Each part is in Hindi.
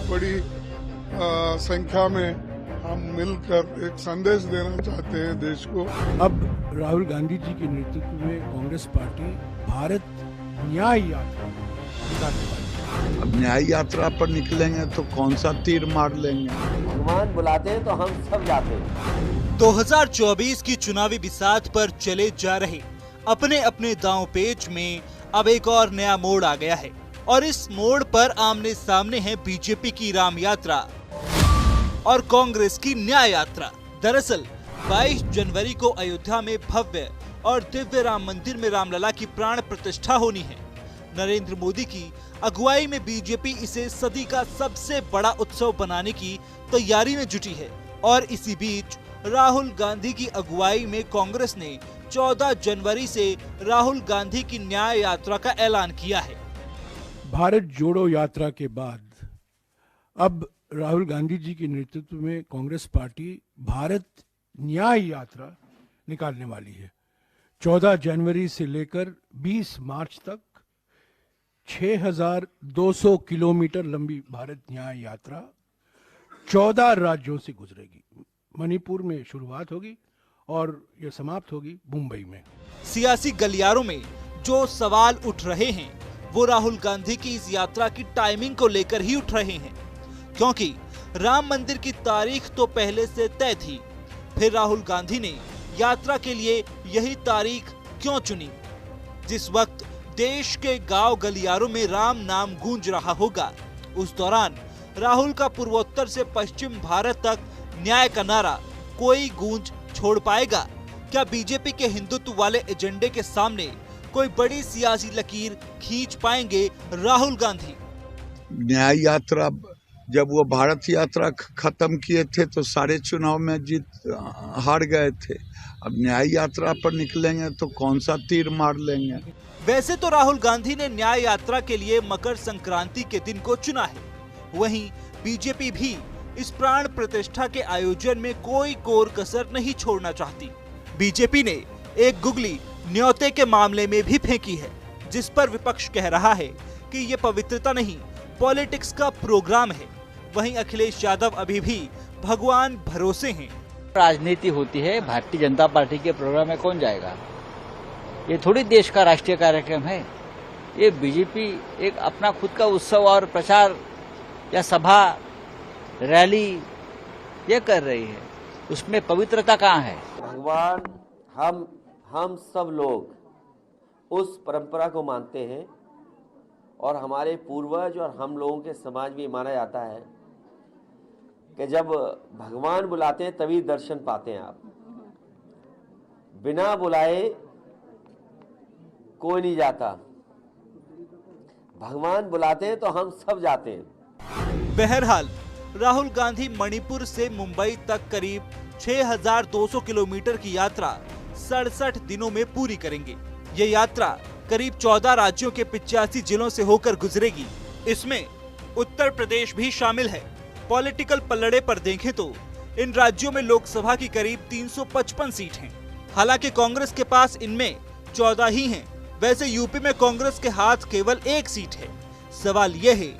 बहुत बड़ी संख्या में हम मिलकर एक संदेश देना चाहते हैं देश को। अब राहुल गांधी जी के नेतृत्व में कांग्रेस पार्टी भारत न्याय यात्रा निकालने वाली है। अब न्याय यात्रा पर निकलेंगे तो कौन सा तीर मार लेंगे। भगवान बुलाते हैं तो हम सब जाते हैं। 2024 की चुनावी बिसात पर चले जा रहे अपने अपने दांव पेच में अब एक और नया मोड़ आ गया है और इस मोड़ पर आमने सामने है बीजेपी की राम यात्रा और कांग्रेस की न्याय यात्रा। दरअसल 22 जनवरी को अयोध्या में भव्य और दिव्य राम मंदिर में रामलला की प्राण प्रतिष्ठा होनी है। नरेंद्र मोदी की अगुवाई में बीजेपी इसे सदी का सबसे बड़ा उत्सव बनाने की तैयारी में जुटी है और इसी बीच राहुल गांधी की अगुवाई में कांग्रेस ने 14 जनवरी से राहुल गांधी की न्याय यात्रा का ऐलान किया है। भारत जोड़ो यात्रा के बाद अब राहुल गांधी जी के नेतृत्व में कांग्रेस पार्टी भारत न्याय यात्रा निकालने वाली है। 14 जनवरी से लेकर 20 मार्च तक 6,200 किलोमीटर लंबी भारत न्याय यात्रा 14 राज्यों से गुजरेगी। मणिपुर में शुरुआत होगी और यह समाप्त होगी मुंबई में। सियासी गलियारों में जो सवाल उठ रहे हैं वो राहुल गांधी की इस यात्रा की टाइमिंग को लेकर ही उठ रहे हैं, क्योंकि राम मंदिर की तारीख तो पहले से तय थी। फिर राहुल गांधी ने यात्रा के लिए यही तारीख क्यों चुनी? जिस वक्त देश के गांव गलियारों में राम नाम गूंज रहा होगा, उस दौरान राहुल का पूर्वोत्तर से पश्चिम भारत तक न्याय का नारा कोई गूंज छोड़ पाएगा? क्या बीजेपी के हिंदुत्व वाले एजेंडे के सामने कोई बड़ी सियासी लकीर खींच पाएंगे राहुल गांधी? न्याय यात्रा जब वो भारत यात्रा खत्म किए थे तो सारे चुनाव में हार गए थे। अब न्याय यात्रा पर निकलेंगे तो कौन सा तीर मार लेंगे। वैसे तो राहुल गांधी ने न्याय यात्रा के लिए मकर संक्रांति के दिन को चुना है, वहीं बीजेपी भी इस प्राण प्रतिष्ठा के आयोजन में कोई कोर कसर नहीं छोड़ना चाहती। बीजेपी ने एक गुगली न्योते के मामले में भी फेंकी है, जिस पर विपक्ष कह रहा है कि ये पवित्रता नहीं पॉलिटिक्स का प्रोग्राम है। वहीं अखिलेश यादव अभी भी भगवान भरोसे हैं। राजनीति होती है, भारतीय जनता पार्टी के प्रोग्राम में कौन जाएगा? ये थोड़ी देश का राष्ट्रीय कार्यक्रम है। ये बीजेपी एक अपना खुद का उत्सव और प्रचार या सभा रैली ये कर रही है, उसमें पवित्रता कहाँ है? भगवान हम सब लोग उस परंपरा को मानते हैं और हमारे पूर्वज और हम लोगों के समाज में माना जाता है कि जब भगवान बुलाते हैं तभी दर्शन पाते हैं आप। बिना बुलाए कोई नहीं जाता। भगवान बुलाते हैं तो हम सब जाते हैं। बहरहाल राहुल गांधी मणिपुर से मुंबई तक करीब 6,200 किलोमीटर की यात्रा 67 दिनों में पूरी करेंगे। ये यात्रा करीब 14 राज्यों के 85 जिलों से होकर गुजरेगी। इसमें उत्तर प्रदेश भी शामिल है। पॉलिटिकल पलड़े पर देखें तो इन राज्यों में लोकसभा की करीब 355 सीट हैं। हालांकि कांग्रेस के पास इनमें 14 ही हैं। वैसे यूपी में कांग्रेस के हाथ केवल 1 सीट है। सवाल यह है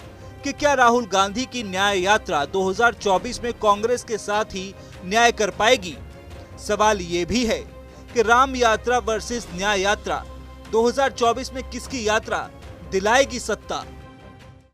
कि क्या राहुल गांधी की न्याय यात्रा 2024 में कांग्रेस के साथ ही न्याय कर पाएगी? सवाल ये भी है कि राम यात्रा वर्सेस न्याय यात्रा 2024 में किसकी यात्रा दिलाएगी सत्ता?